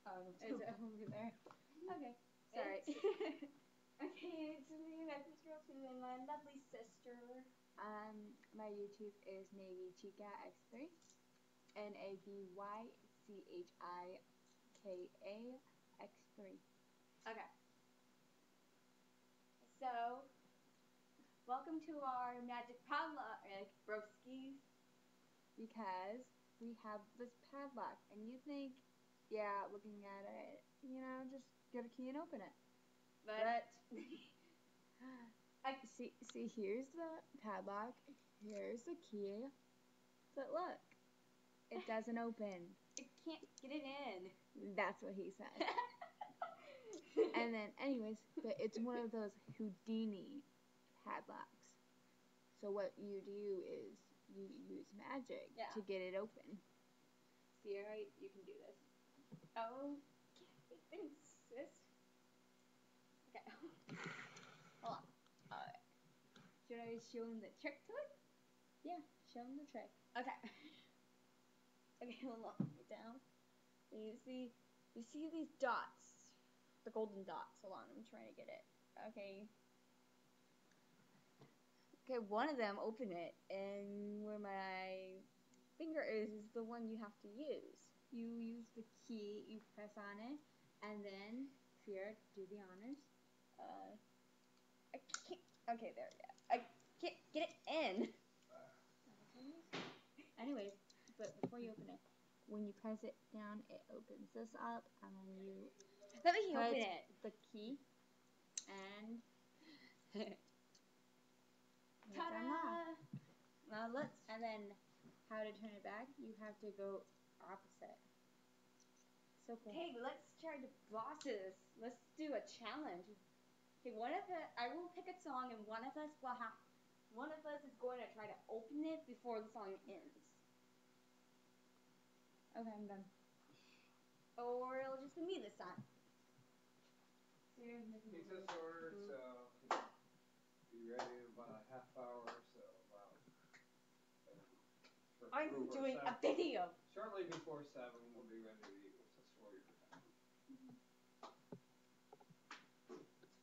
Oh, it's over there. Okay, Sorry. okay, it's me, Message Girl 2, and my lovely sister. My YouTube is Navy Chica X3. NAVYCHIKA X3. Okay. So, welcome to our magic padlock, Broskis. Because we have this padlock, and you think, yeah, looking at it, just get a key and open it. But see, here's the padlock, here's the key, but look, it doesn't open. It can't get it in. That's what he said. And then, anyways, but it's one of those Houdini padlocks. So what you do is you use magic to get it open. See, right? You can do this. Oh, thanks, sis. Okay. Hold on. Alright. Should I show him the trick to it? Yeah, show him the trick. Okay. Okay, hold on. Get down. You see these dots? The golden dots. Hold on, I'm trying to get it. Okay. Okay, one of them, open it, and where my finger is the one you have to use. You use the key, you press on it, and then, Sierra, do the honors. I can't, okay, there we go. I can't get it in. Anyways, but before you open it, when you press it down, it opens this up, and then you let me open it. The key, and ta-da! Now and then how to turn it back, you have to go opposite. So cool. Okay, let's try the bosses. Let's do a challenge. Okay, I will pick a song, and one of us is going to try to open it before the song ends. Okay, I'm done. Or it'll just be me this time. He says order, so be ready in about a half hour, so about. I'm doing a video. Shortly before 7, we'll be ready to